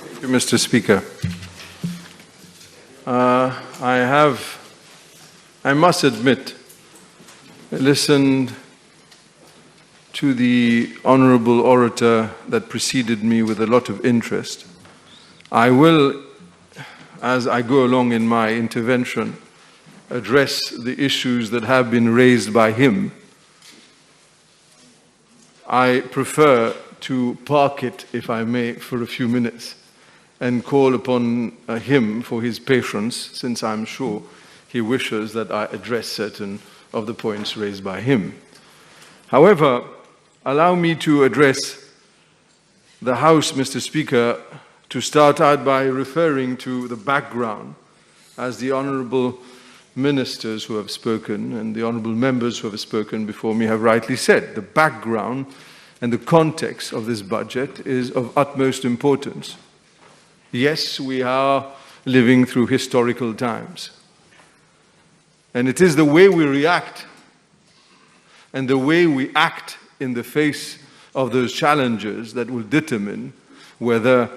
Thank you, Mr. Speaker. I must admit, listened to the honorable orator that preceded me with a lot of interest. I will, as I go along in my intervention, address the issues that have been raised by him. I prefer to park it, if I may, for a few minutes and call upon him for his patience, since I'm sure he wishes that I address certain of the points raised by him. However, allow me to address the House, Mr. Speaker, to start out by referring to the background, as the honourable ministers who have spoken and the honourable members who have spoken before me have rightly said. The background and the context of this budget is of utmost importance. Yes, we are living through historical times. And it is the way we react and the way we act in the face of those challenges that will determine whether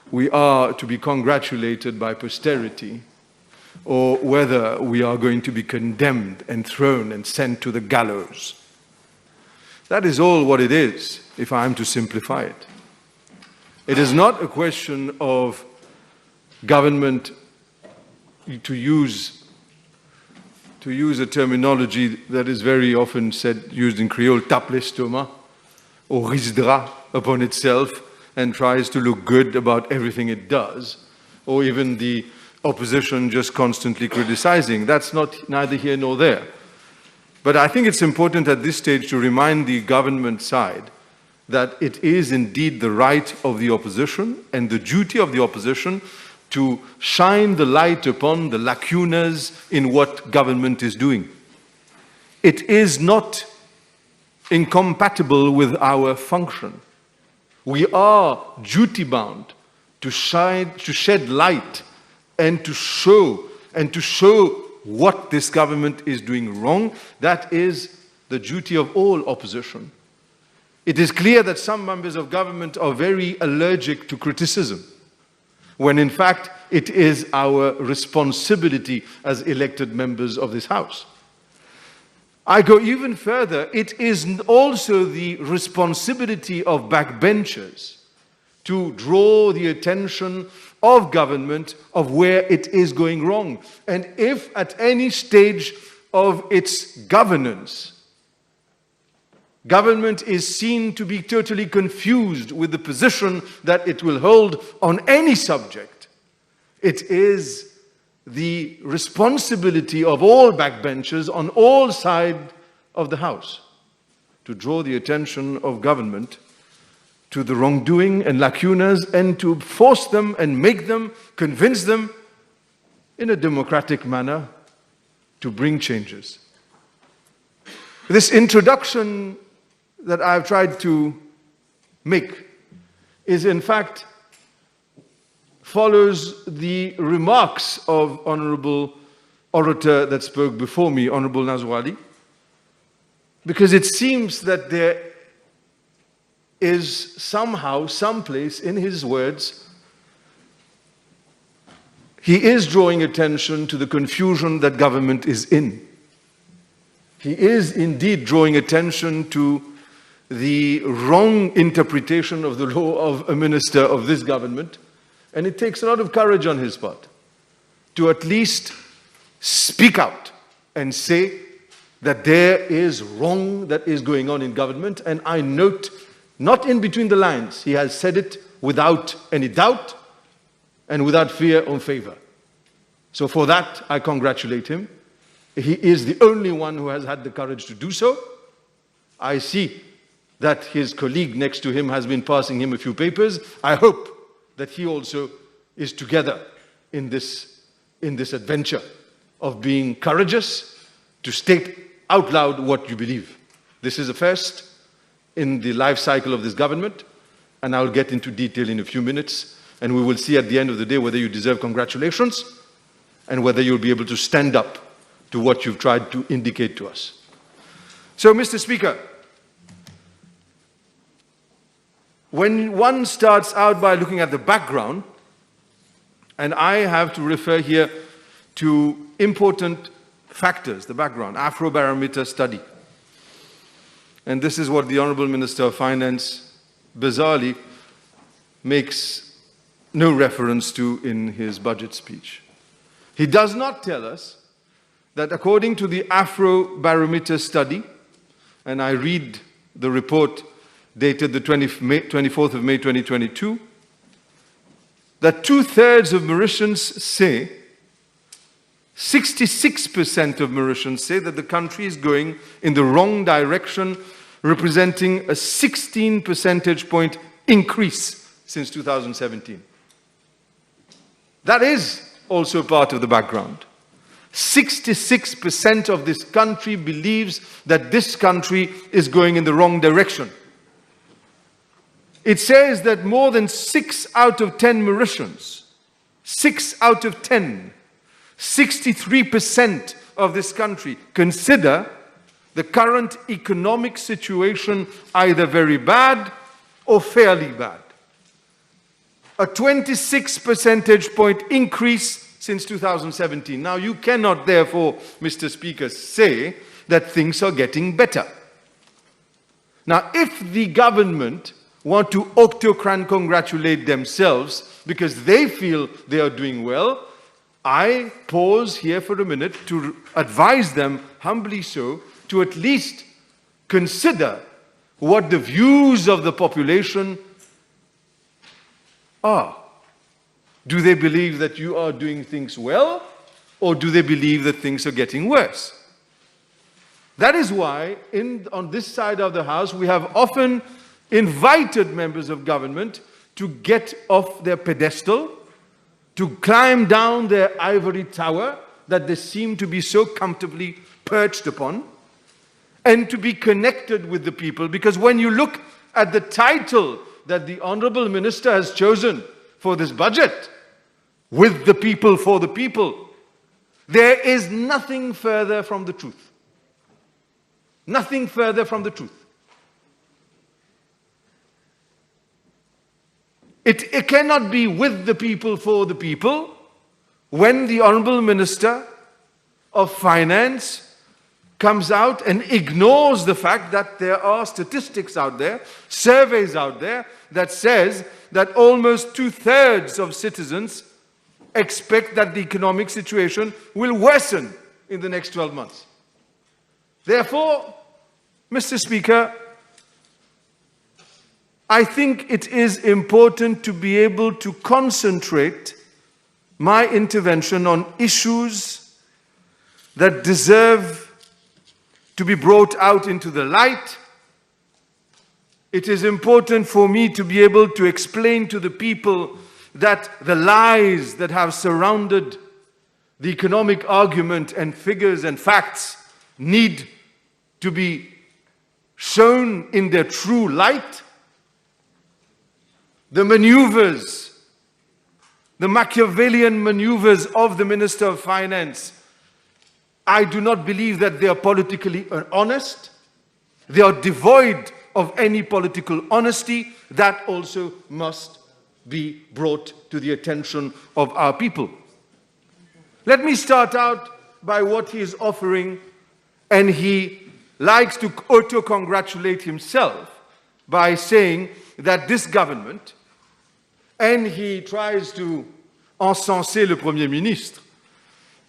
we are to be congratulated by posterity or whether we are going to be condemned and thrown and sent to the gallows. That is all what it is, if I am to simplify it. It is not a question of government, to use a terminology that is very often used in Creole, tape l'estomac, or risdra upon itself and tries to look good about everything it does, or even the opposition just constantly criticizing. That's neither here nor there. But I think it's important at this stage to remind the government side that it is indeed the right of the opposition and the duty of the opposition to shine the light upon the lacunas in what government is doing. It is not incompatible with our function. We are duty-bound to shed light and to show what this government is doing wrong. That is the duty of all opposition. It is clear that some members of government are very allergic to criticism, when in fact it is our responsibility as elected members of this House. I go even further. It is also the responsibility of backbenchers to draw the attention of government of where it is going wrong. And if at any stage of its governance, government is seen to be totally confused with the position that it will hold on any subject, it is the responsibility of all backbenchers on all sides of the House to draw the attention of government to the wrongdoing and lacunas and to force them and make them, convince them in a democratic manner to bring changes. This introduction that I've tried to make is in fact follows the remarks of honorable orator that spoke before me, Honorable Nazir Ali, because it seems that there is somehow, someplace in his words, he is drawing attention to the confusion that government is in. He is indeed drawing attention to the wrong interpretation of the law of a minister of this government, and it takes a lot of courage on his part to at least speak out and say that there is wrong that is going on in government. And I note, not in between the lines, he has said it without any doubt and without fear or favor. So for that, I congratulate him. He is the only one who has had the courage to do so. I see that his colleague next to him has been passing him a few papers. I hope that he also is together in this adventure of being courageous to state out loud what you believe. This is a first in the life cycle of this government, and I'll get into detail in a few minutes, and we will see at the end of the day whether you deserve congratulations and whether you'll be able to stand up to what you've tried to indicate to us. So, Mr. Speaker, when one starts out by looking at the background, And I have to refer here to important factors, the background, Afrobarometer study. And this is what the Honourable Minister of Finance, bizarrely, makes no reference to in his budget speech. He does not tell us that according to the Afrobarometer study, and I read the report dated the 24th of May 2022, that 2/3 of Mauritians say, 66% of Mauritians say that the country is going in the wrong direction, representing a 16 percentage point increase since 2017. That is also part of the background. 66% of this country believes that this country is going in the wrong direction. It says that more than 6 out of 10 Mauritians, 6 out of 10, 63% of this country consider the current economic situation either very bad or fairly bad. A 26 percentage point increase since 2017. Now, you cannot, therefore, Mr. Speaker, say that things are getting better. Now, if the government want to auto-congratulate themselves because they feel they are doing well, I pause here for a minute to advise them, humbly so, to at least consider what the views of the population are. Do they believe that you are doing things well, or do they believe that things are getting worse? That is why, on this side of the House, we have often invited members of government to get off their pedestal, to climb down their ivory tower that they seem to be so comfortably perched upon, and to be connected with the people. Because when you look at the title that the Honourable Minister has chosen for this budget, with the people, for the people, there is nothing further from the truth. Nothing further from the truth. It cannot be with the people, for the people, when the Honourable Minister of Finance comes out and ignores the fact that there are statistics out there, surveys out there, that says that almost 2/3 of citizens expect that the economic situation will worsen in the next 12 months. Therefore, Mr. Speaker, I think it is important to be able to concentrate my intervention on issues that deserve to be brought out into the light. It is important for me to be able to explain to the people that the lies that have surrounded the economic argument and figures and facts need to be shown in their true light. The maneuvers, the Machiavellian maneuvers of the Minister of Finance, I do not believe that they are politically honest. They are devoid of any political honesty. That also must be brought to the attention of our people. Let me start out by what he is offering, and he likes to auto-congratulate himself by saying that this government, and he tries to encenser le Premier Ministre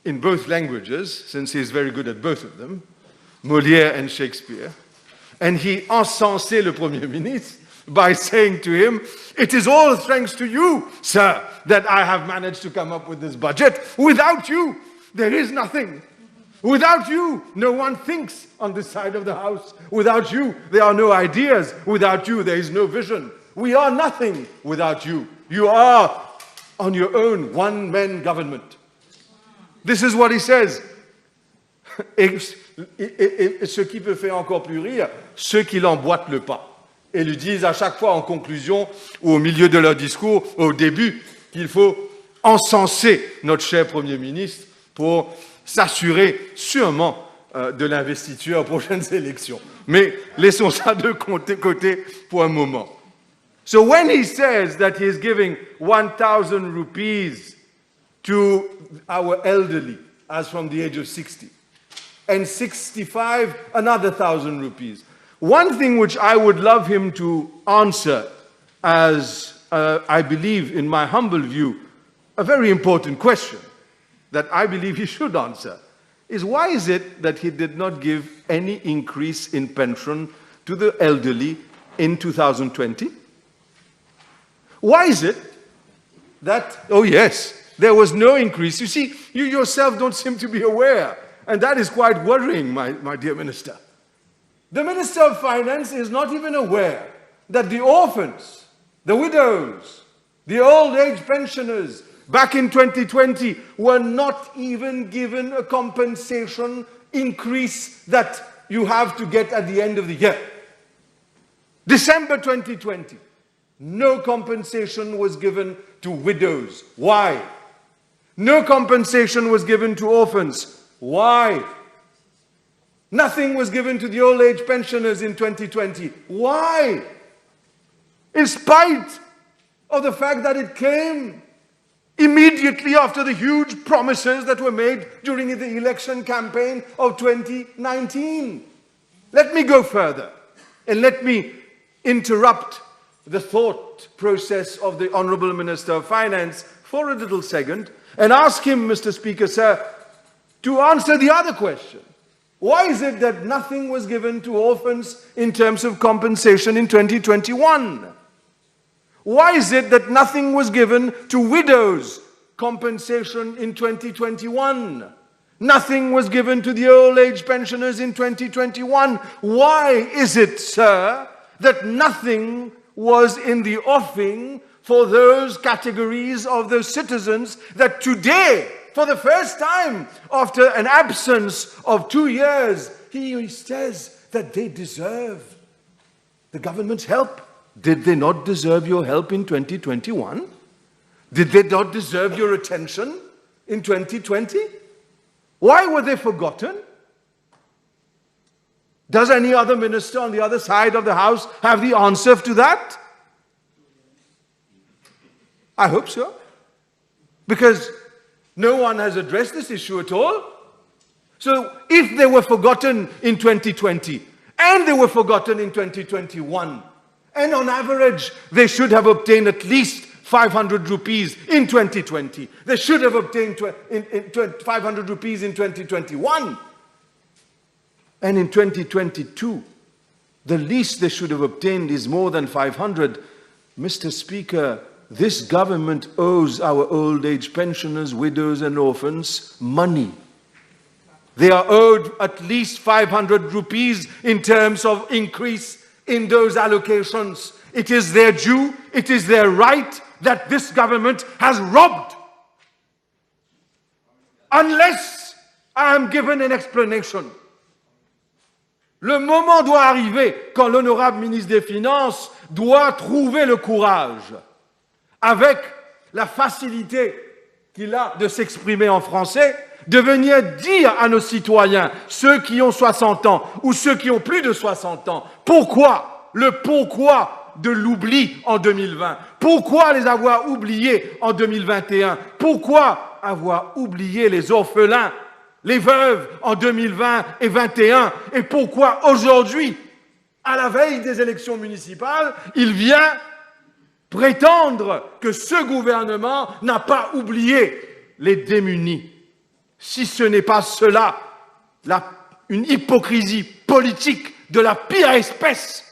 in both languages, since he is very good at both of them, Molière and Shakespeare, and he encensait le Premier Ministre by saying to him, "It is all thanks to you, sir, that I have managed to come up with this budget. Without you, there is nothing. Without you, no one thinks on this side of the house. Without you, there are no ideas. Without you, there is no vision. We are nothing without you. You are on your own, one-man government." This is what he says. Et ce qui peut faire encore plus rire, ceux qui l'emboîtent le pas et lui disent à chaque fois en conclusion ou au milieu de leur discours, au début, qu'il faut encenser notre cher Premier ministre pour s'assurer sûrement de l'investiture aux prochaines élections. Mais laissons ça de côté pour un moment. So when he says that he is giving 1,000 rupees to our elderly as from the age of 60. And 65, another 1,000 rupees. One thing which I would love him to answer as, I believe, in my humble view, a very important question that I believe he should answer is why is it that he did not give any increase in pension to the elderly in 2020? Why is it that, oh yes, there was no increase? You see, you yourself don't seem to be aware, and that is quite worrying, my dear Minister. The Minister of Finance is not even aware that the orphans, the widows, the old age pensioners, back in 2020, were not even given a compensation increase that you have to get at the end of the year. December 2020, no compensation was given to widows. Why? No compensation was given to orphans. Why? Nothing was given to the old age pensioners in 2020. Why? In spite of the fact that it came immediately after the huge promises that were made during the election campaign of 2019. Let me go further and let me interrupt the thought process of the Honourable Minister of Finance for a little second and ask him, Mr. Speaker, sir, to answer the other question. Why is it that nothing was given to orphans in terms of compensation in 2021? Why is it that nothing was given to widows' compensation in 2021? Nothing was given to the old age pensioners in 2021. Why is it, sir, that nothing was in the offing for those categories of those citizens that today, for the first time, after an absence of 2 years, he says that they deserve the government's help? Did they not deserve your help in 2021? Did they not deserve your attention in 2020? Why were they forgotten? Does any other minister on the other side of the house have the answer to that? I hope so. Because no one has addressed this issue at all. So if they were forgotten in 2020 and they were forgotten in 2021, and on average, they should have obtained at least 500 rupees in 2020. They should have obtained 500 rupees in 2021. And in 2022, the least they should have obtained is more than 500. Mr. Speaker, this government owes our old age pensioners, widows and orphans money. They are owed at least 500 rupees in terms of increase in those allocations. It is their due, it is their right that this government has robbed. Unless I am given an explanation. Le moment doit arriver quand l'honorable ministre des Finances doit trouver le courage, avec la facilité qu'il a de s'exprimer en français, de venir dire à nos citoyens, ceux qui ont 60 ans ou ceux qui ont plus de 60 ans, pourquoi de l'oubli en 2020, pourquoi les avoir oubliés en 2021, pourquoi avoir oublié les orphelins, les veuves en 2020 et 2021, et pourquoi aujourd'hui, à la veille des élections municipales, il vient prétendre que ce gouvernement n'a pas oublié les démunis. Si ce n'est pas cela, une hypocrisie politique de la pire espèce,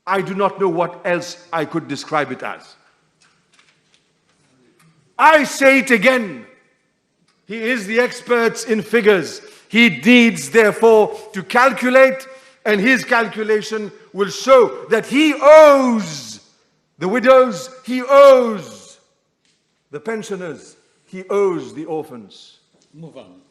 I do not know what else I could describe it as. I say it again. He is the expert in figures. He needs, therefore, to calculate, and his calculation will show that he owes the widows, he owes the pensioners, he owes the orphans. Move on.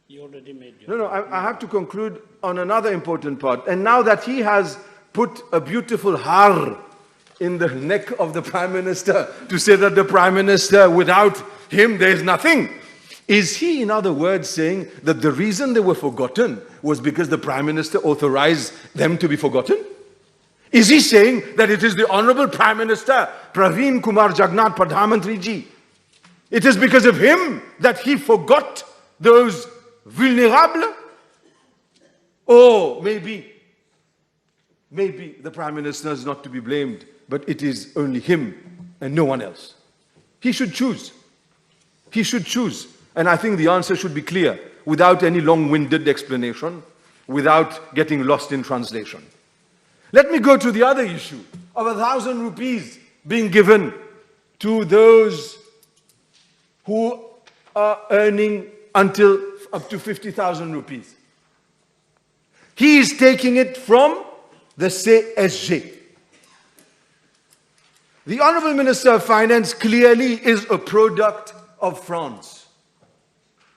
You already made your... No, I have to conclude on another important part. And now that he has put a beautiful har in the neck of the Prime Minister to say that the Prime Minister, without him, there is nothing. Is he, in other words, saying that the reason they were forgotten was because the Prime Minister authorized them to be forgotten? Is he saying that it is the Honorable Prime Minister, Praveen Kumar Jagannath Pradhan Mantri ji, It is because of him that he forgot those vulnerable? Or maybe the Prime Minister is not to be blamed, but it is only him and no one else. He should choose. He should choose. And I think the answer should be clear, without any long-winded explanation, without getting lost in translation. Let me go to the other issue of 1,000 rupees being given to those who are earning until up to 50,000 rupees. He is taking it from the CSG. The Honourable Minister of Finance clearly is a product of France.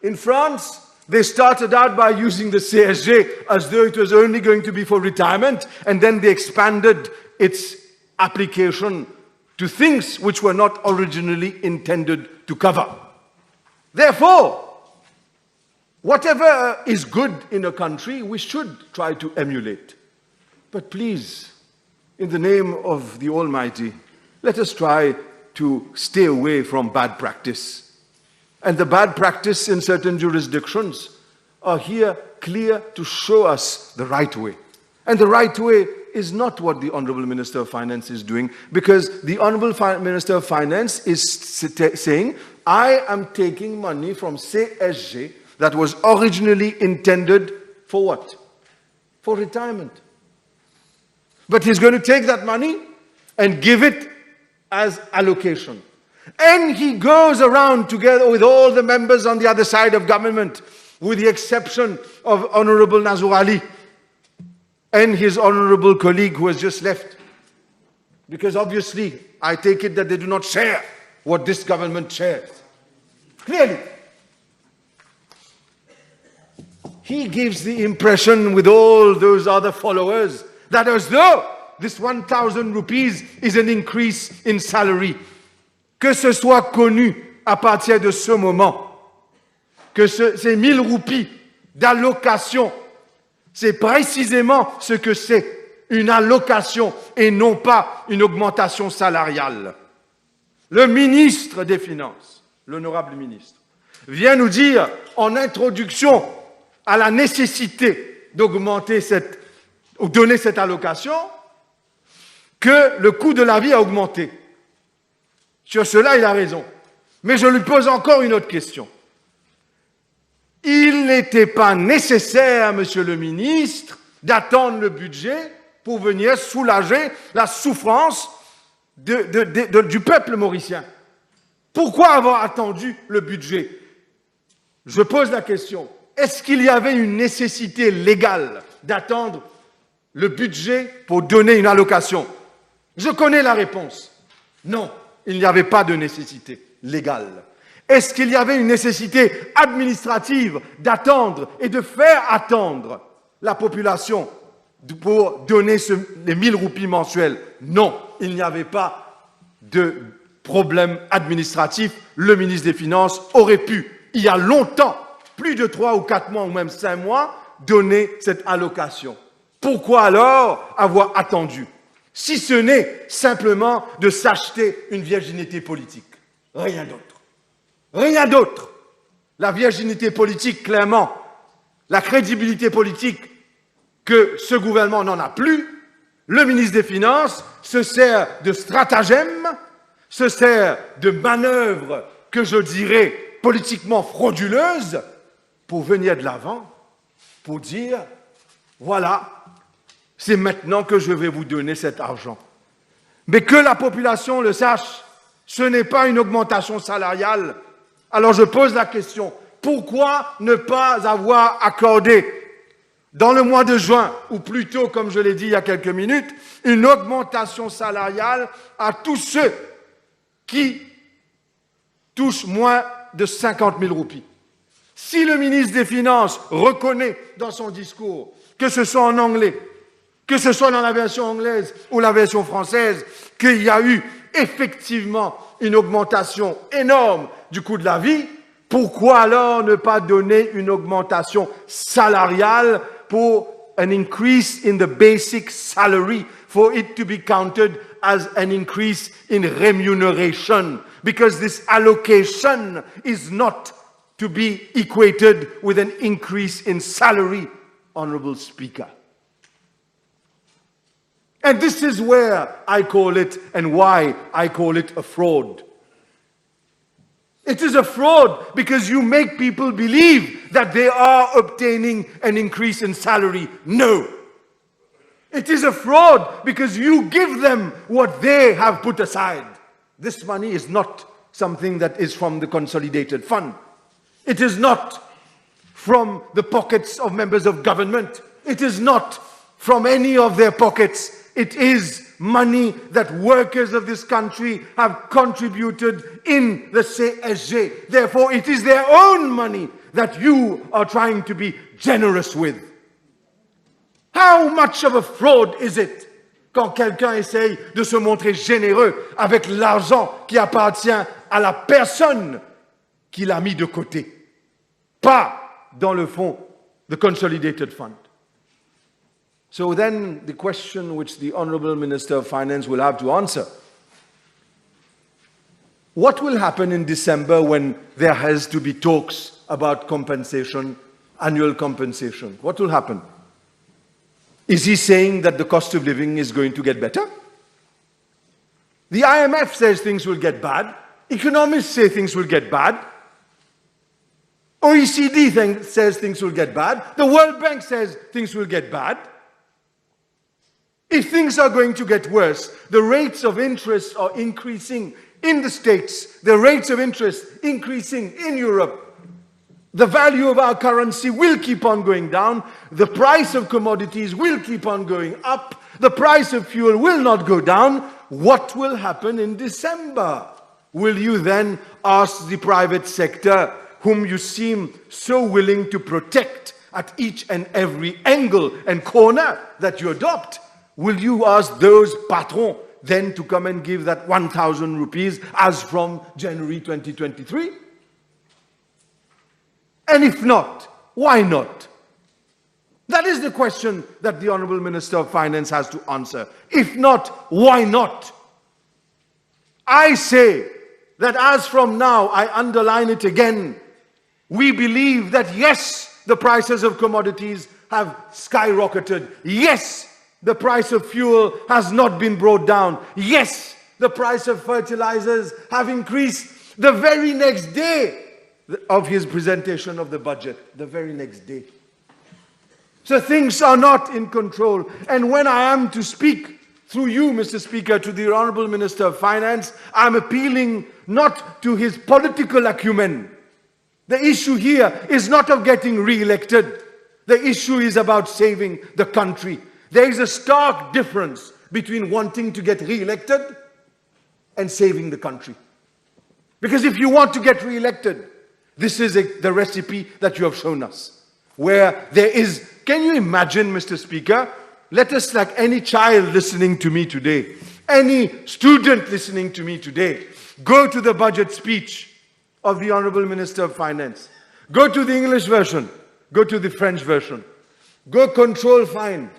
In France, they started out by using the CSG as though it was only going to be for retirement, and then they expanded its application to things which were not originally intended to cover. Therefore, whatever is good in a country, we should try to emulate. But please, in the name of the Almighty, let us try to stay away from bad practice. And the bad practice in certain jurisdictions are here clear to show us the right way. And the right way is not what the Honourable Minister of Finance is doing, because the Honourable Minister of Finance is saying, I am taking money from CSG that was originally intended for what? For retirement. But he's going to take that money and give it as allocation. And he goes around together with all the members on the other side of government, with the exception of Honourable Nazir Ali and his honourable colleague who has just left. Because obviously, I take it that they do not share what this government shares. Clearly. He gives the impression with all those other followers that as though this 1,000 rupees is an increase in salary. Que ce soit connu à partir de ce moment, que ces 1 000 roupies d'allocation, c'est précisément ce que c'est, une allocation et non pas une augmentation salariale. Le ministre des Finances, l'honorable ministre, vient nous dire en introduction à la nécessité d'augmenter ou donner cette allocation que le coût de la vie a augmenté. Sur cela, il a raison. Mais je lui pose encore une autre question. Il n'était pas nécessaire, monsieur le ministre, d'attendre le budget pour venir soulager la souffrance du peuple mauricien. Pourquoi avoir attendu le budget? Je pose la question. Est-ce qu'il y avait une nécessité légale d'attendre le budget pour donner une allocation? Je connais la réponse. Non, il n'y avait pas de nécessité légale. Est-ce qu'il y avait une nécessité administrative d'attendre et de faire attendre la population pour donner les 1 000 roupies mensuelles? Non, il n'y avait pas de problème administratif. Le ministre des Finances aurait pu, il y a longtemps, plus de 3 ou 4 mois ou même 5 mois, donner cette allocation. Pourquoi alors avoir attendu? Si ce n'est simplement de s'acheter une virginité politique. Rien d'autre. Rien d'autre. La virginité politique, clairement, la crédibilité politique que ce gouvernement n'en a plus, le ministre des Finances se sert de stratagèmes, se sert de manœuvres que je dirais politiquement frauduleuses pour venir de l'avant, pour dire, voilà, c'est maintenant que je vais vous donner cet argent. Mais que la population le sache, ce n'est pas une augmentation salariale. Alors je pose la question, pourquoi ne pas avoir accordé dans le mois de juin, ou plutôt, comme je l'ai dit il y a quelques minutes, une augmentation salariale à tous ceux qui touchent moins de 50 000 roupies? Si le ministre des Finances reconnaît dans son discours, que ce soit en anglais, que ce soit dans la version anglaise ou la version française, qu'il y a eu effectivement une augmentation énorme du coût de la vie, pourquoi alors ne pas donner une augmentation salariale pour an increase in the basic salary, for it to be counted as an increase in remuneration? because this allocation is not to be equated with an increase in salary, Honorable Speaker. And this is where I call it, and why I call it, a fraud. It is a fraud because you make people believe that they are obtaining an increase in salary. No. It is a fraud because you give them what they have put aside. This money is not something that is from the consolidated fund. It is not from the pockets of members of government. It is not from any of their pockets. It is money that workers of this country have contributed in the CSG. Therefore, it is their own money that you are trying to be generous with. How much of a fraud is it quand quelqu'un essaye de se montrer généreux avec l'argent qui appartient à la personne qui l'a mis de côté, pas dans le fond, the consolidated fund. So then the question which the Honourable Minister of Finance will have to answer: what will happen in December when there has to be talks about compensation, annual compensation? What will happen? Is he saying that the cost of living is going to get better? The IMF says things will get bad. Economists say things will get bad. OECD says things will get bad. The World Bank says things will get bad. If things are going to get worse, the rates of interest are increasing in the States, the rates of interest increasing in Europe. The value of our currency will keep on going down. The price of commodities will keep on going up. The price of fuel will not go down. What will happen in December? Will you then ask the private sector, whom you seem so willing to protect at each and every angle and corner that you adopt, will you ask those patrons then to come and give that 1,000 rupees as from January 2023? And if not, why not? That is the question that the Honourable Minister of Finance has to answer. If not, why not? I say that as from now, I underline it again, we believe that yes, the prices of commodities have skyrocketed. Yes, the price of fuel has not been brought down. Yes, the price of fertilizers have increased the very next day of his presentation of the budget, the very next day. So things are not in control. And when I am to speak through you, Mr. Speaker, to the Honourable Minister of Finance, I'm appealing not to his political acumen. The issue here is not of getting re-elected. The issue is about saving the country. There is a stark difference between wanting to get re-elected and saving the country. Because if you want to get re-elected, this is the recipe that you have shown us, where there is, can you imagine, Mr. Speaker, let us, like any child listening to me today, any student listening to me today, go to the budget speech of the Honourable Minister of Finance, go to the English version, go to the French version, go control find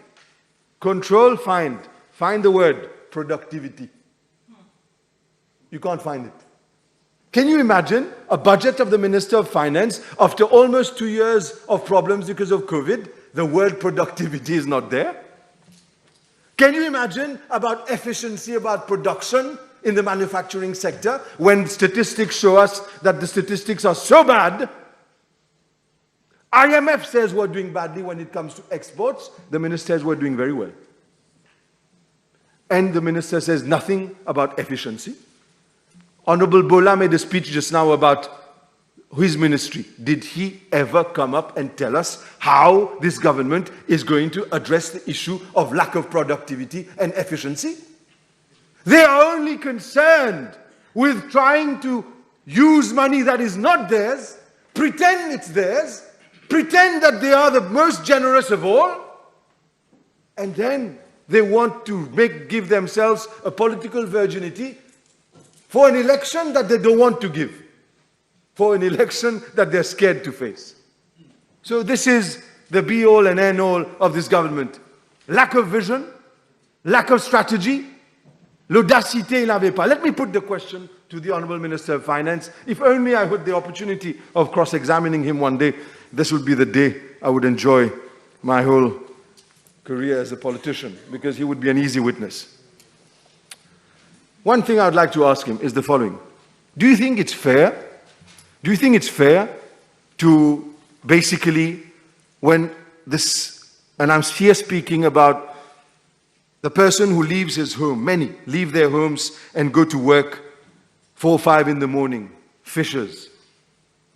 the word productivity. You can't find it. Can you imagine a budget of the Minister of Finance after almost 2 years of problems because of COVID? The word productivity is not there. Can you imagine about efficiency, about production in the manufacturing sector when statistics show us that the statistics are so bad? IMF says we're doing badly when it comes to exports. The minister says we're doing very well. And the minister says nothing about efficiency. Honorable Bola made a speech just now about his ministry. Did he ever come up and tell us how this government is going to address the issue of lack of productivity and efficiency? They are only concerned with trying to use money that is not theirs, pretend it's theirs, pretend that they are the most generous of all, and then they want to give themselves a political virginity for an election that they don't want to give, for an election that they're scared to face. So this is the be-all and end-all of this government. Lack of vision, lack of strategy, l'audacité, il n'avait pas. Let me put the question to the Honourable Minister of Finance. If only I had the opportunity of cross-examining him one day, this would be the day I would enjoy my whole career as a politician, because he would be an easy witness. One thing I would like to ask him is the following. Do you think it's fair? Do you think it's fair to basically, when this, and I'm here speaking about the person who leaves his home, many leave their homes and go to work 4 or 5 in the morning, fishers,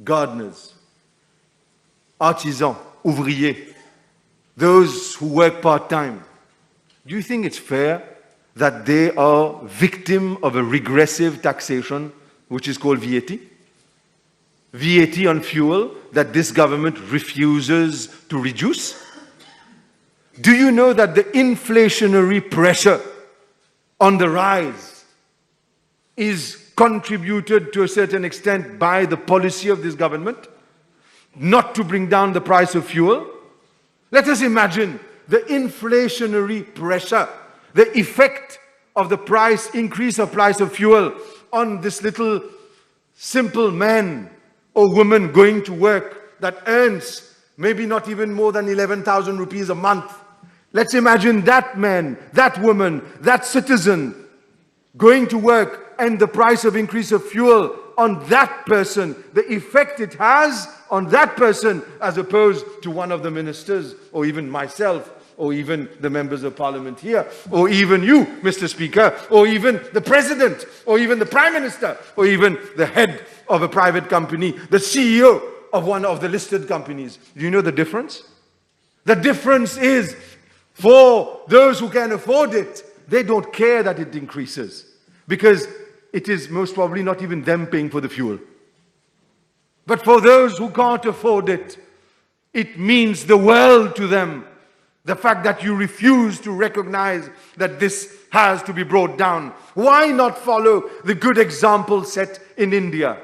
gardeners, artisans, ouvriers, those who work part-time. Do you think it's fair that they are victim of a regressive taxation, which is called VAT? VAT on fuel that this government refuses to reduce? Do you know that the inflationary pressure on the rise is contributed to a certain extent by the policy of this government, not to bring down the price of fuel? Let us imagine the inflationary pressure, the effect of the increase of price of fuel on this little simple man or woman going to work that earns maybe not even more than 11,000 rupees a month. Let's imagine that man, that woman, that citizen going to work, and the price of increase of fuel on that person, the effect it has on that person, as opposed to one of the ministers, or even myself, or even the members of parliament here, or even you, Mr. Speaker, or even the president, or even the prime minister, or even the head of a private company, the CEO of one of the listed companies. Do you know the difference? The difference is, for those who can afford it, they don't care that it increases, because it is most probably not even them paying for the fuel. But for those who can't afford it, it means the world to them. The fact that you refuse to recognize that this has to be brought down. Why not follow the good example set in India?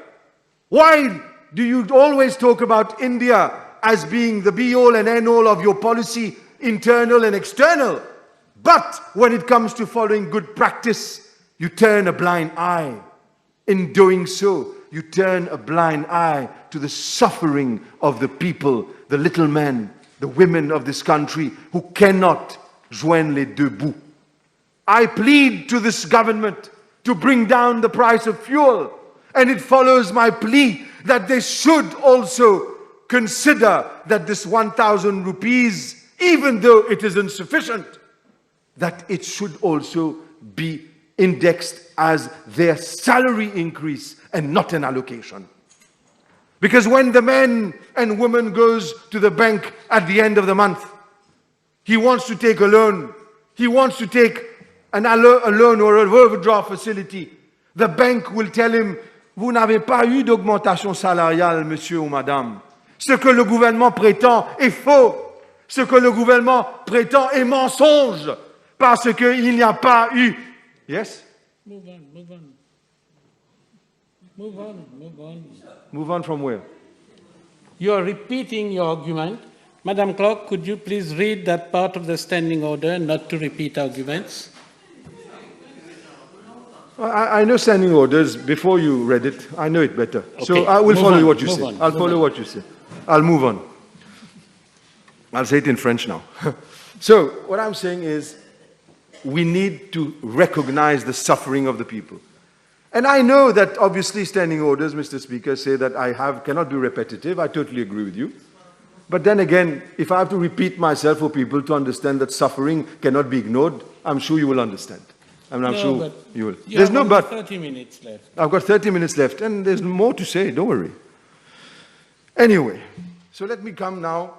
Why do you always talk about India as being the be-all and end-all of your policy, internal and external? But when it comes to following good practice, you turn a blind eye. In doing so, you turn a blind eye to the suffering of the people, the little men, the women of this country who cannot joindre les deux bouts. I plead to this government to bring down the price of fuel, and it follows my plea that they should also consider that this 1,000 rupees, even though it is insufficient, that it should also be indexed as their salary increase and not an allocation. Because when the man and woman goes to the bank at the end of the month, he wants to take a loan, he wants to take a loan or an overdraft facility. The bank will tell him, vous n'avez pas eu d'augmentation salariale, monsieur ou madame. Ce que le gouvernement prétend est faux. Ce que le gouvernement prétend est mensonge. Parce qu'il n'y a pas eu... Yes? Move on, move on. Move on, move on. Move on from where? You are repeating your argument. Madam Clerk, could you please read that part of the standing order, not to repeat arguments? I know standing orders. Before you read it, I know it better. Okay. So I will follow what you say. I'll follow on. what you say. I'll move on. I'll say it in French now. So what I'm saying is, we need to recognize the suffering of the people. And I know that obviously standing orders, Mr. Speaker, say that cannot be repetitive. I totally agree with you. But then again, if I have to repeat myself for people to understand that suffering cannot be ignored, I'm sure you will understand. I'm sure you will. There's no but. 30 minutes left. I've got 30 minutes left, and there's more to say, don't worry. Anyway, so let me come now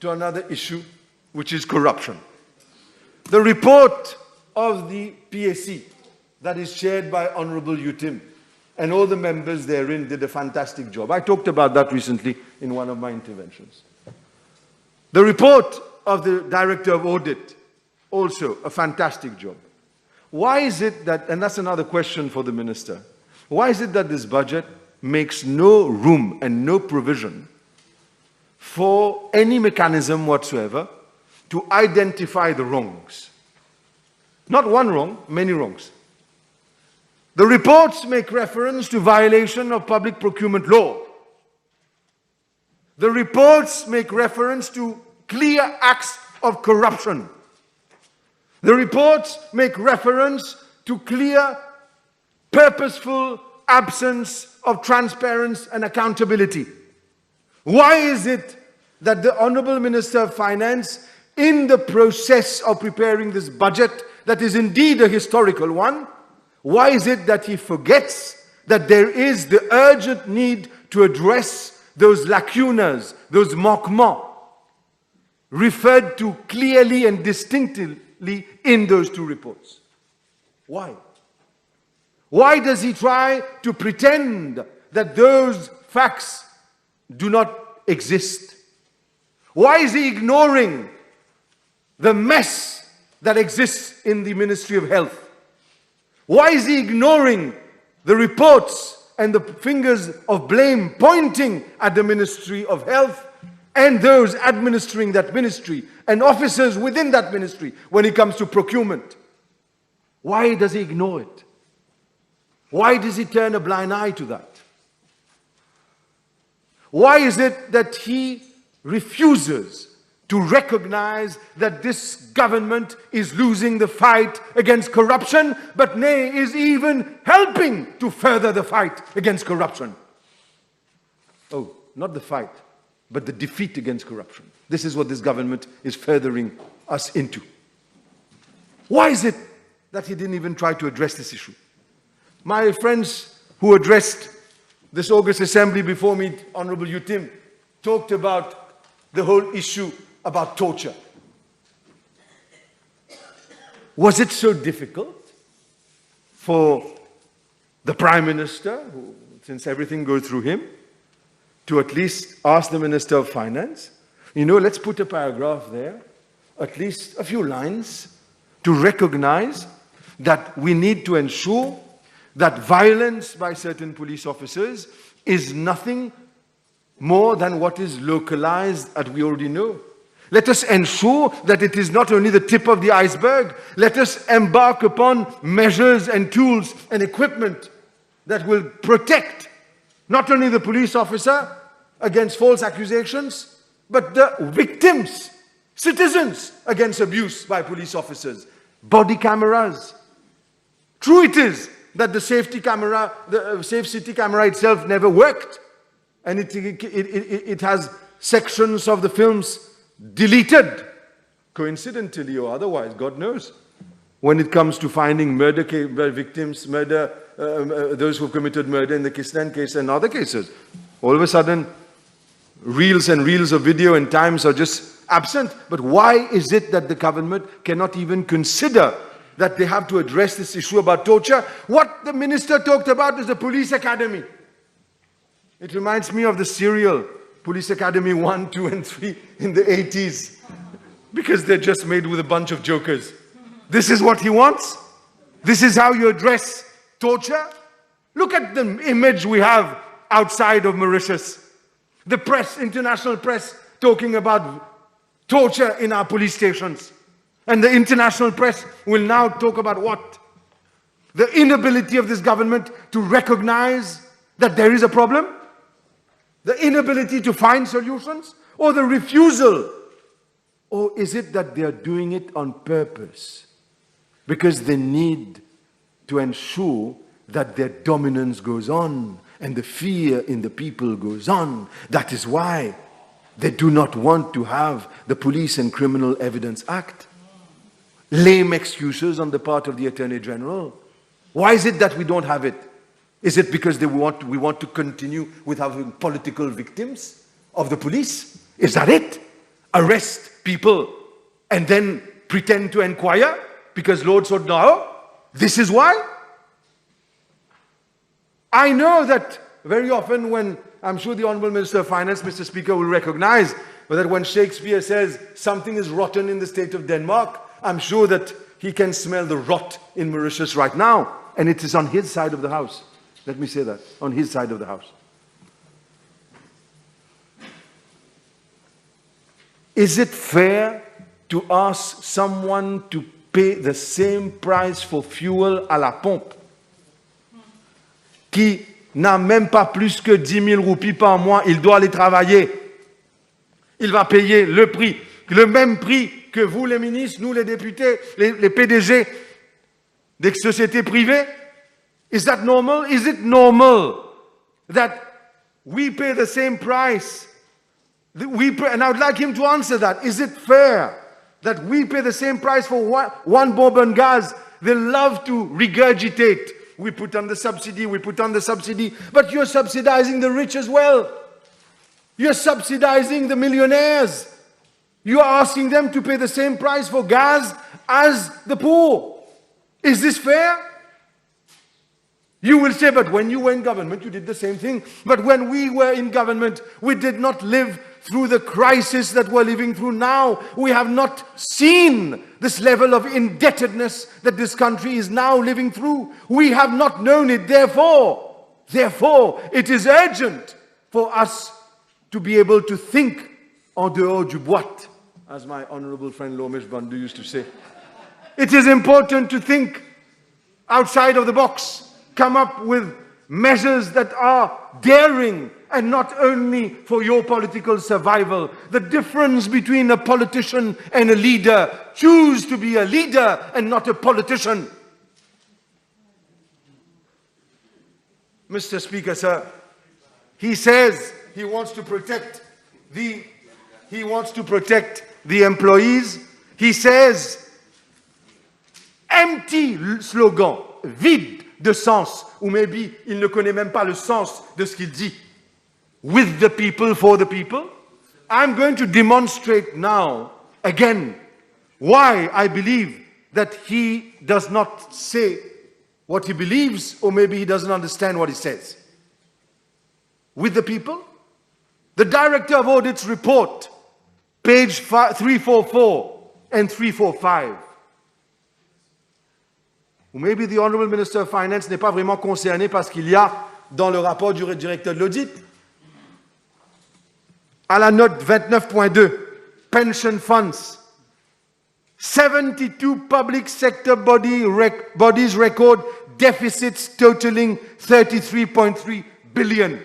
to another issue, which is corruption. The report of the PAC that is chaired by Honorable Utim and all the members therein did a fantastic job. I talked about that recently in one of my interventions. The report of the Director of Audit, also a fantastic job. Why is it that, and that's another question for the Minister, why is it that this budget makes no room and no provision for any mechanism whatsoever to identify the wrongs? Not one wrong, many wrongs. The reports make reference to violation of public procurement law. The reports make reference to clear acts of corruption. The reports make reference to clear, purposeful absence of transparency and accountability. Why is it that the Honourable Minister of Finance, in the process of preparing this budget, that is indeed a historical one, why is it that he forgets that there is the urgent need to address those lacunas, those manquements, referred to clearly and distinctly in those two reports? Why? Why does he try to pretend that those facts do not exist? Why is he ignoring the mess that exists in the Ministry of Health? Why is he ignoring the reports and the fingers of blame pointing at the Ministry of Health and those administering that ministry and officers within that ministry when it comes to procurement? Why does he ignore it? Why does he turn a blind eye to that? Why is it that he refuses to recognize that this government is losing the fight against corruption, but nay, is even helping to further the fight against corruption? Oh, not the fight, but the defeat against corruption. This is what this government is furthering us into. Why is it that he didn't even try to address this issue? My friends who addressed this August Assembly before me, Honourable Yutim, talked about the whole issue about torture. Was it so difficult for the Prime Minister, who, since everything goes through him, to at least ask the Minister of Finance, let's put a paragraph there, at least a few lines, to recognize that we need to ensure that violence by certain police officers is nothing more than what is localized, as we already know. Let us ensure that it is not only the tip of the iceberg. Let us embark upon measures and tools and equipment that will protect not only the police officer against false accusations, but the victims, citizens, against abuse by police officers. Body cameras. True it is that the safety camera, the Safe City camera itself never worked. And it has sections of the films deleted, coincidentally or otherwise, God knows, when it comes to finding murder victims, those who have committed murder in the Kistan case and other cases. All of a sudden, reels and reels of video and times are just absent. But why is it that the government cannot even consider that they have to address this issue about torture? What the minister talked about is the police academy. It reminds me of the serial Police Academy 1, 2 and 3 in the 80s, because they're just made with a bunch of jokers. This is what he wants? This is how you address torture? Look at the image we have outside of Mauritius. The press, international press, talking about torture in our police stations. And the international press will now talk about what? The inability of this government to recognize that there is a problem? The inability to find solutions? Or the refusal? Or is it that they are doing it on purpose? Because they need to ensure that their dominance goes on and the fear in the people goes on. That is why they do not want to have the Police and Criminal Evidence Act. Lame excuses on the part of the Attorney General. Why is it that we don't have it? Is it because we want to continue with having political victims of the police? Is that it? Arrest people and then pretend to inquire because Lord said no? This is why? I know that very often when, I'm sure the Honourable Minister of Finance, Mr. Speaker, will recognize that when Shakespeare says something is rotten in the state of Denmark, I'm sure that he can smell the rot in Mauritius right now. And it is on his side of the house. Let me say that, on his side of the house. Is it fair to ask someone to pay the same price for fuel à la pompe qui n'a même pas plus que 10 000 roupies par mois, il doit aller travailler. Il va payer le prix, le même prix que vous les ministres, nous les députés, les PDG des sociétés privées. Is that normal? Is it normal that we pay the same price? And I would like him to answer that. Is it fair that we pay the same price for one Bourbon gas? They love to regurgitate. We put on the subsidy, but you're subsidizing the rich as well. You're subsidizing the millionaires. You are asking them to pay the same price for gas as the poor. Is this fair? You will say, but when you were in government, you did the same thing. But when we were in government, we did not live through the crisis that we're living through now. We have not seen this level of indebtedness that this country is now living through. We have not known it. Therefore, it is urgent for us to be able to think en dehors du boîte, as my honorable friend Lomesh Bandu used to say. It is important to think outside of the box. Come up with measures that are daring and not only for your political survival. The difference between a politician and a leader. Choose to be a leader and not a politician. Mr. Speaker, sir, he says he wants to protect the employees. He says, empty slogan, vide de sens, ou maybe il ne connaît même pas le sens de ce qu'il dit. With the people, for the people. I'm going to demonstrate now, again, why I believe that he does not say what he believes, or maybe he doesn't understand what he says. With the people? The Director of Audit's report, page 344 and 345. Ou maybe the Honorable Minister of Finance n'est pas vraiment concerné par ce qu'il y a dans le rapport du directeur de l'audit. À la note 29.2, pension funds. 72 public sector bodies record deficits totaling 33.3 billion.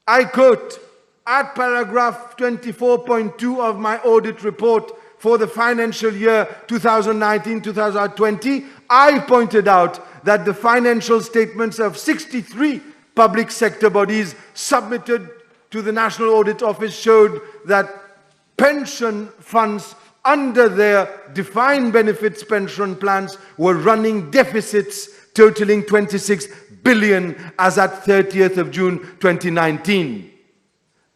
I quote, at paragraph 24.2 of my audit report for the financial year 2019-2020, I pointed out that the financial statements of 63 public sector bodies submitted to the National Audit Office showed that pension funds under their defined benefits pension plans were running deficits totaling 26 billion as at 30th of June 2019.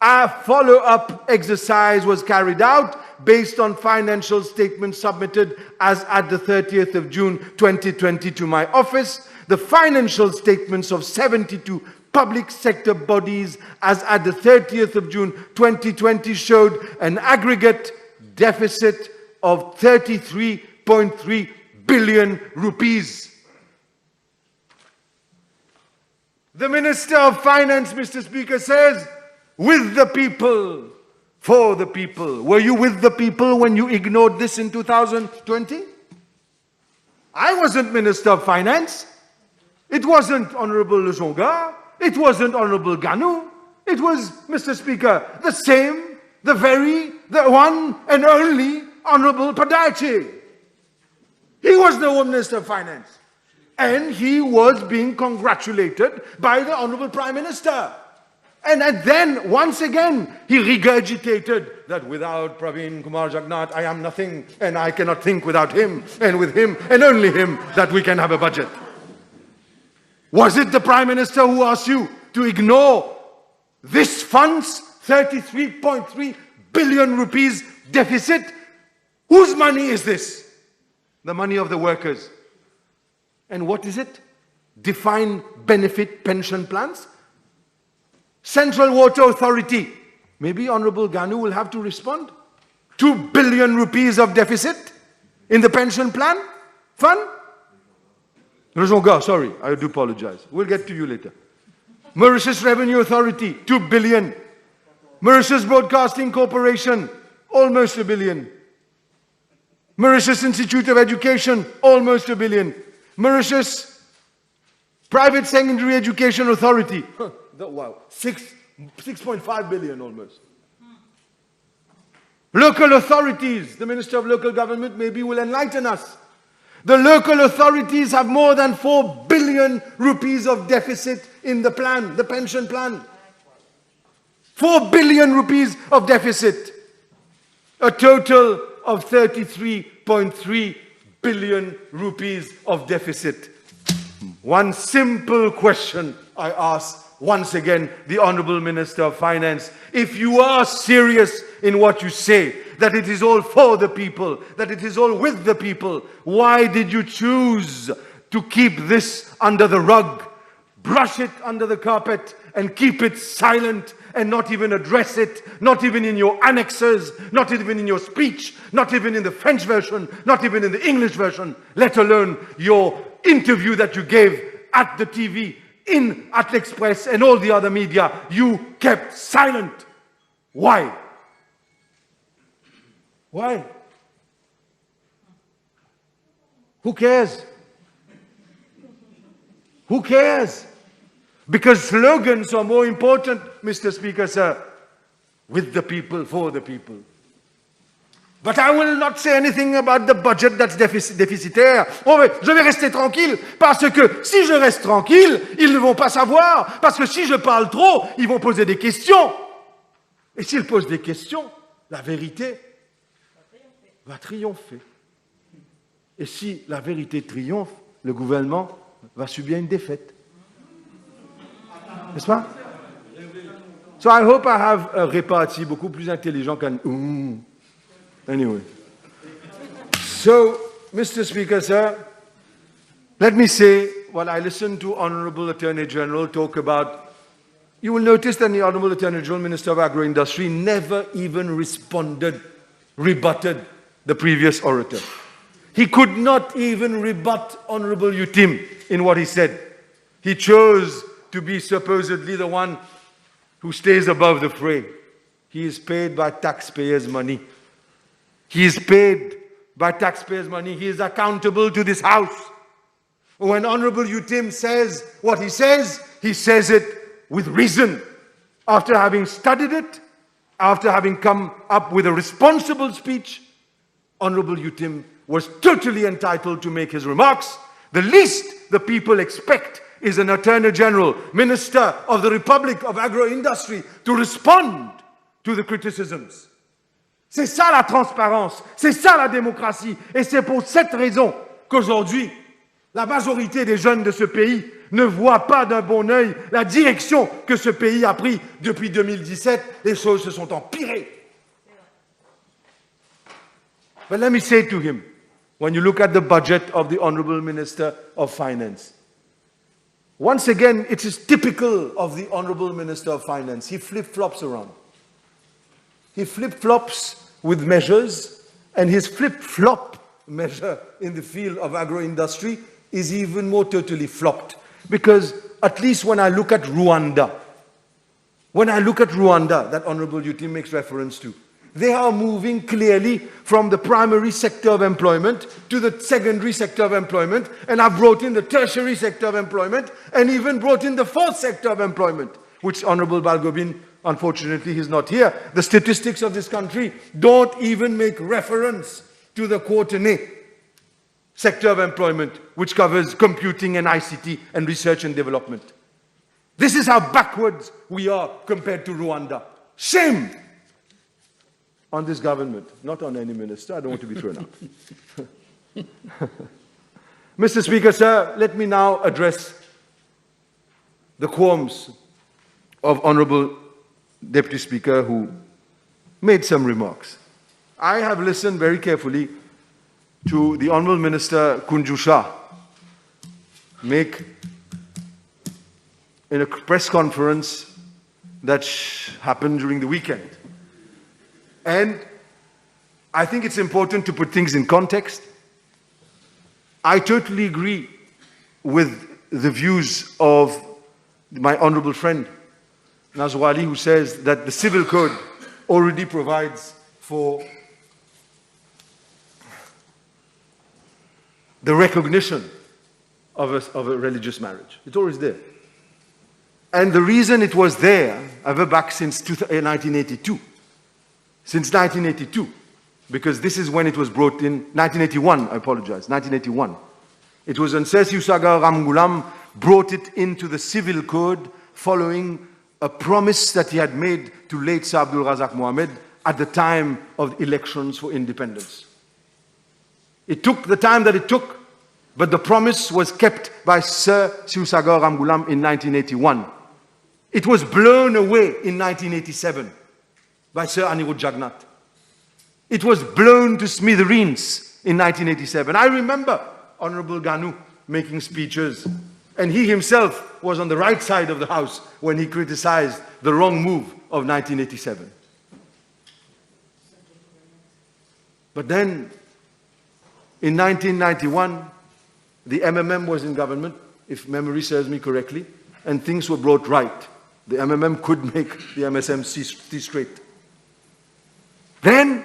A follow-up exercise was carried out based on financial statements submitted as at the 30th of June 2020 to my office. The financial statements of 72 public sector bodies as at the 30th of June 2020 showed an aggregate deficit of 33.3 billion rupees. The Minister of Finance, Mr. Speaker, says, with the people, for the people. Were you with the people when you ignored this in 2020? I wasn't Minister of Finance. It wasn't Honorable Lejonga. It wasn't Honorable Ganou. It was, Mr. Speaker, the one and only Honorable Padachi. He was the Minister of Finance. And he was being congratulated by the Honorable Prime Minister. And then, once again, he regurgitated that without Praveen Kumar Jagnnath, I am nothing, and I cannot think without him, and with him, and only him, that we can have a budget. Was it the Prime Minister who asked you to ignore this fund's 33.3 billion rupees deficit? Whose money is this? The money of the workers. And what is it? Defined benefit pension plans? Central Water Authority. Maybe Honorable Ganou will have to respond. 2 billion rupees of deficit in the pension plan fund? Rajonga, sorry, I do apologize. We'll get to you later. Mauritius Revenue Authority, 2 billion. Mauritius Broadcasting Corporation, almost 1 billion. Mauritius Institute of Education, almost 1 billion. Mauritius Private Secondary Education Authority, wow, 6.5 billion almost. Local authorities, the Minister of Local Government maybe will enlighten us. The local authorities have more than 4 billion rupees of deficit in the plan, the pension plan. 4 billion rupees of deficit. A total of 33.3 billion rupees of deficit. One simple question I ask once again the Honorable Minister of Finance. If you are serious in what you say, that it is all for the people, that it is all with the people, why did you choose to keep this under the rug, brush it under the carpet and keep it silent and not even address it, not even in your annexes, not even in your speech, not even in the French version, not even in the English version, let alone your interview that you gave at the TV, at l'Express and all the other media, you kept silent. Why? Why? Who cares? Who cares? Because slogans are more important, Mr. Speaker, sir. With the people, for the people. But I will not say anything about the budget that's déficitaire. Oh, mais je vais rester tranquille, parce que si je reste tranquille, ils ne vont pas savoir, parce que si je parle trop, ils vont poser des questions. Et s'ils posent des questions, la vérité va triompher. Et si la vérité triomphe, le gouvernement va subir une défaite. N'est-ce pas? So I hope I have a répartie beaucoup plus intelligent qu'un Anyway. So, Mr. Speaker, sir, let me say, while I listened to Honorable Attorney General talk about, you will notice that the Honorable Attorney General, Minister of Agro-Industry, never even rebutted the previous orator. He could not even rebut Honorable Utim in what he said. He chose to be supposedly the one who stays above the fray. He is paid by taxpayers' money. He is paid by taxpayers' money. He is accountable to this House. When Honorable Utim says what he says it with reason. After having studied it, after having come up with a responsible speech, Honorable Utim was totally entitled to make his remarks. The least the people expect is an Attorney General, Minister of the Republic of Agro-Industry, to respond to the criticisms. C'est ça la transparence, c'est ça la démocratie. Et c'est pour cette raison qu'aujourd'hui, la majorité des jeunes de ce pays ne voient pas d'un bon œil la direction que ce pays a pris depuis 2017. Les choses se sont empirées. But let me say to him, when you look at the budget of the Honorable Minister of Finance, once again, it is typical of the Honorable Minister of Finance. He flip-flops around. He flip-flops with measures, and his flip-flop measure in the field of agro-industry is even more totally flopped. Because at least when I look at Rwanda, that Honorable Utim makes reference to, they are moving clearly from the primary sector of employment to the secondary sector of employment, and have brought in the tertiary sector of employment, and even brought in the fourth sector of employment, which Honorable Balgobin, unfortunately, he's not here. The statistics of this country don't even make reference to the quaternaire sector of employment, which covers computing and ICT and research and development. This is how backwards we are compared to Rwanda. Shame on this government, not on any minister. I don't want to be thrown out. Mr. Speaker, sir, let me now address the qualms of Honorable Deputy Speaker who made some remarks. I have listened very carefully to the Honorable Minister Kunju Shah make in a press conference that happened during the weekend. And I think it's important to put things in context. I totally agree with the views of my honorable friend Nazwali, who says that the civil code already provides for the recognition of a religious marriage. It's always there. And the reason it was there, ever back since 1982, since 1982, because this is when it was brought in, 1981, I apologize, 1981. It was when Shakeel Mohammed brought it into the civil code following a promise that he had made to late Sir Abdul Razak Mohammed at the time of elections for independence. It took the time that it took, but the promise was kept by Sir Siusagar Ramgulam in 1981. It was blown away in 1987 by Sir Anirudh Jagnat. It was blown to smithereens in 1987. I remember Honorable Ganu making speeches, and he himself was on the right side of the House when he criticized the wrong move of 1987. But then, in 1991, the MMM was in government, if memory serves me correctly, and things were brought right. The MMM could make the MSM see straight. Then,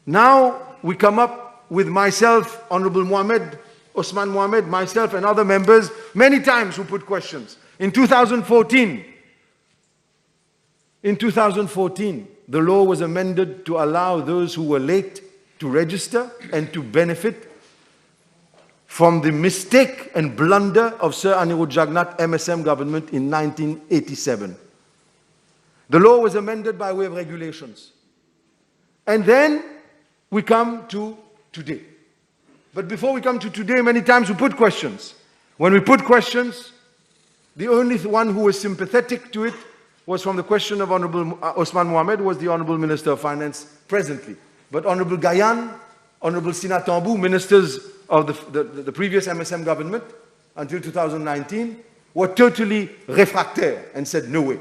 now we come up with myself, Honorable Mohammed, Osman Mohammed, myself and other members, many times who put questions. In 2014, the law was amended to allow those who were late to register and to benefit from the mistake and blunder of Sir Anirudh Jagnat MSM government in 1987. The law was amended by way of regulations. And then we come to today. But before we come to today, many times we put questions. When we put questions, the only one who was sympathetic to it was from the question of Honorable Osman Mohammed, was the Honorable Minister of Finance presently. But Honorable Gayan, Honorable Sina Tambou, ministers of the previous MSM government until 2019, were totally réfractaires and said, no way.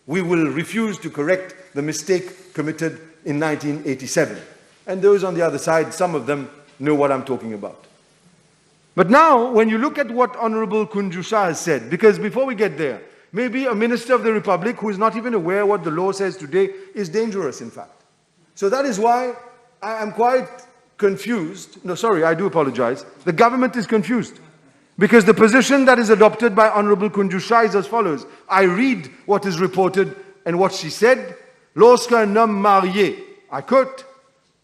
We will refuse to correct the mistake committed in 1987. And those on the other side, some of them know what I'm talking about. But now, when you look at what Honorable Kunju Shah has said, because before we get there, maybe a minister of the Republic who is not even aware what the law says today is dangerous, in fact. So that is why I am quite confused. No, sorry, I do apologize. The government is confused. Because the position that is adopted by Honorable Kunju Shah is as follows. I read what is reported and what she said. Lorsqu'un homme marié, I quote,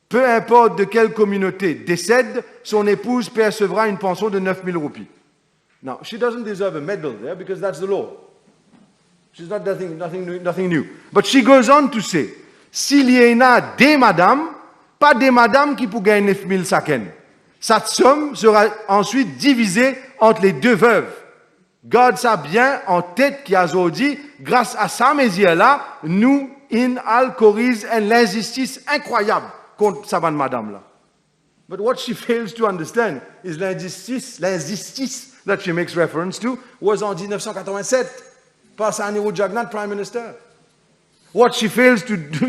peu importe de quelle communauté, décède, son épouse percevra une pension de 9 000 roupies. Now, she doesn't deserve a medal there because that's the law. She's not nothing new. But she goes on to say, s'il y en a des madames, pas des madames qui pour gagner 9 000 chacun. Cette somme sera ensuite divisée entre les deux veuves. Garde ça bien en tête qui a dit, grâce à ça, mesures-là, nous, corrige l'injustice incroyable contre sa madame là. But what she fails to understand is l'injustice that she makes reference to was en 1987, par Anirudh Jagnat, Prime Minister. What she fails to do,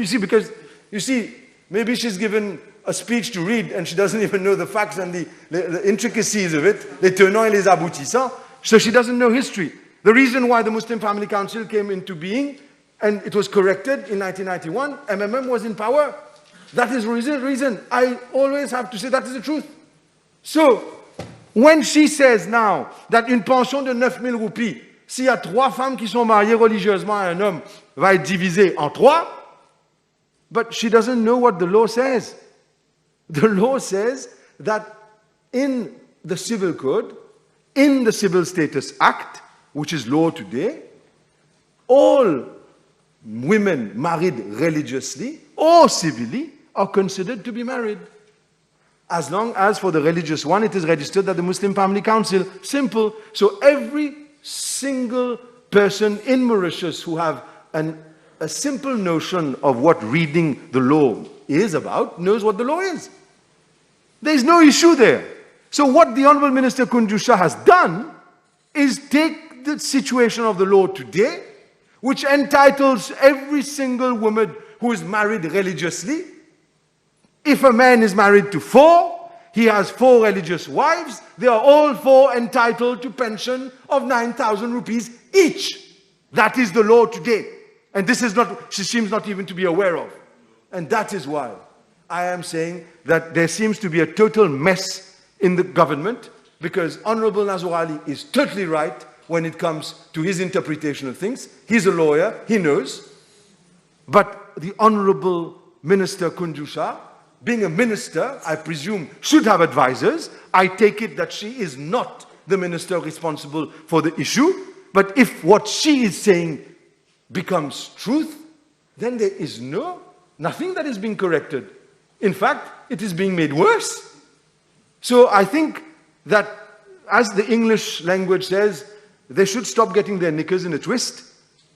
you see, maybe she's given a speech to read and she doesn't even know the facts and the intricacies of it, les tenants et les aboutissants, so she doesn't know history. The reason why the Muslim Family Council came into being and it was corrected in 1991, MMM was in power. That is the reason. I always have to say that is the truth. So, when she says now that une pension de 9 000 roupies, s'il y a 3 femmes qui sont mariées religieusement à un homme, va être divisée en 3, but she doesn't know what the law says. The law says that in the Civil Code, in the Civil Status Act, which is law today, all women married religiously or civilly are considered to be married. As long as for the religious one, it is registered at the Muslim Family Council. Simple. So every single person in Mauritius who have a simple notion of what reading the law is about knows what the law is. There is no issue there. So what the Honorable Minister Kunju Shah has done is take the situation of the law today, which entitles every single woman who is married religiously. If a man is married to 4, he has 4 religious wives, they are all 4 entitled to pension of 9,000 rupees each. That is the law today. And this is not, she seems not even to be aware of. And that is why I am saying that there seems to be a total mess in the government because Honorable Nazir Ali is totally right when it comes to his interpretation of things. He's a lawyer, he knows. But the Honorable Minister Kunjusha, being a minister, I presume, should have advisors. I take it that she is not the minister responsible for the issue. But if what she is saying becomes truth, then there is nothing that is being corrected. In fact, it is being made worse. So I think that, as the English language says, they should stop getting their knickers in a twist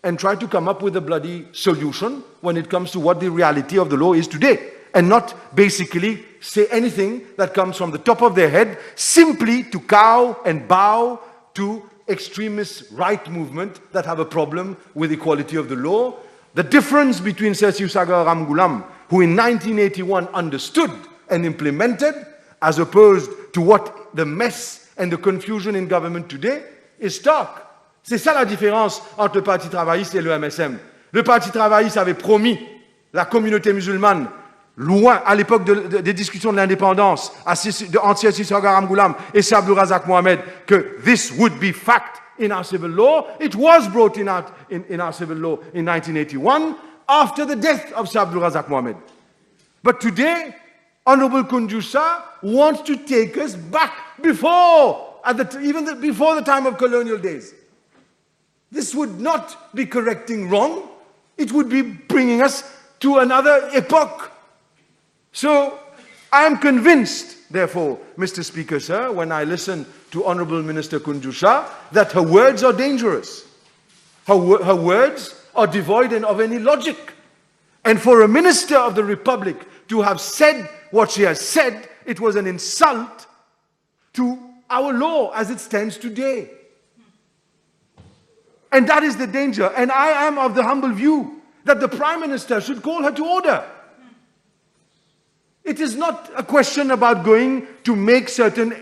and try to come up with a bloody solution when it comes to what the reality of the law is today, and not basically say anything that comes from the top of their head simply to cow and bow to extremist right movement that have a problem with equality of the law. The difference between Sir Siusagar Ramgoolam, who in 1981 understood and implemented, as opposed to what the mess and the confusion in government today, is stark. C'est ça la différence entre le Parti travailliste et le MSM. Le Parti travailliste avait promis la communauté musulmane, loin à l'époque des discussions de l'indépendance, entre Sir Siusagar Ramgoolam et Sir Abdul Razak Mohammed, que this would be fact in our civil law. It was brought in our civil law in 1981 after the death of Sir Abdul Razak Mohammed. But today, Honorable Kunjusha wants to take us back before the time of colonial days. This would not be correcting wrong. It would be bringing us to another epoch. So I am convinced, therefore, Mr. Speaker, sir, when I listen to Honorable Minister Kunjusha, that her words are dangerous. Her words are devoid of any logic. And for a minister of the Republic to have said what she has said, it was an insult to our law as it stands today. And that is the danger. And I am of the humble view that the Prime Minister should call her to order. It is not a question about going to make certain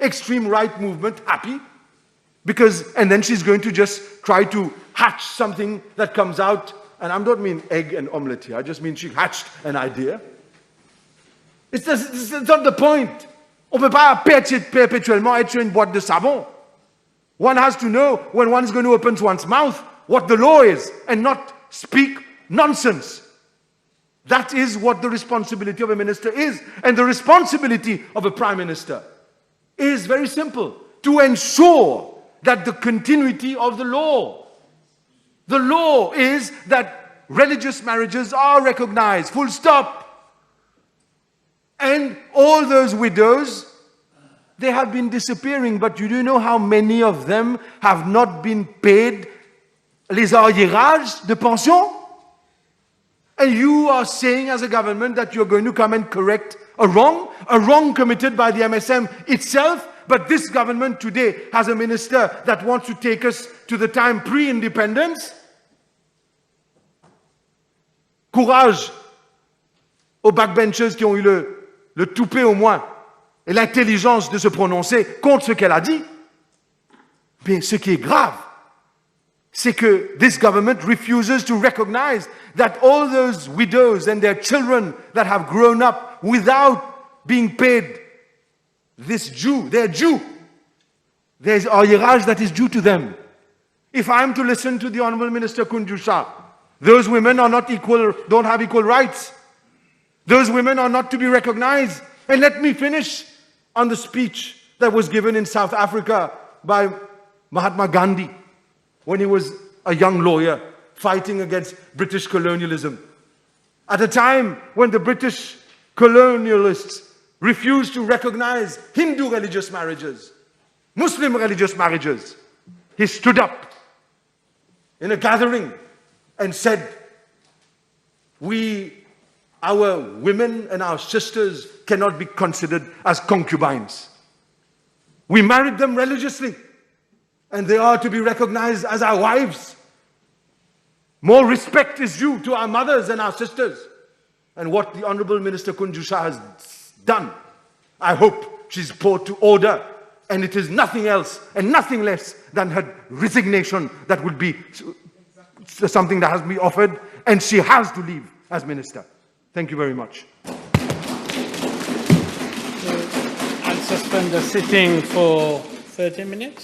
extreme right movement happy, and then she's going to just try to hatch something that comes out, and I don't mean egg and omelette here, I just mean she hatched an idea. It's not the point. On ne peut pas perpétuellement être sur une boîte de savon. One has to know when one is going to open one's mouth what the law is and not speak nonsense. That is what the responsibility of a minister is. And the responsibility of a prime minister is very simple: to ensure that the continuity of the law. The law is that religious marriages are recognized, full stop. And all those widows, they have been disappearing, but you do know how many of them have not been paid les arriérages de pension? And you are saying as a government that you're going to come and correct a wrong committed by the MSM itself, but this government today has a minister that wants to take us to the time pre-independence. Courage aux backbenchers qui ont eu le toupet au moins et l'intelligence de se prononcer contre ce qu'elle a dit. Mais ce qui est grave, c'est que this government refuses to recognize that all those widows and their children that have grown up without being paid this due, there's arriérage that is due to them. If I am to listen to the Honorable Minister Kunjusha, those women are not equal, don't have equal rights. Those women are not to be recognized. And let me finish on the speech that was given in South Africa by Mahatma Gandhi when he was a young lawyer fighting against British colonialism. At a time when the British colonialists refused to recognize Hindu religious marriages, Muslim religious marriages, he stood up in a gathering and said, our women and our sisters cannot be considered as concubines. We married them religiously, and they are to be recognized as our wives. More respect is due to our mothers and our sisters. And what the Honorable Minister Kunjusha has done, I hope she's brought to order, and it is nothing else and nothing less than her resignation that would be something that has been offered, and she has to leave as minister. Thank you very much. Answer suspend the sitting for 30 minutes.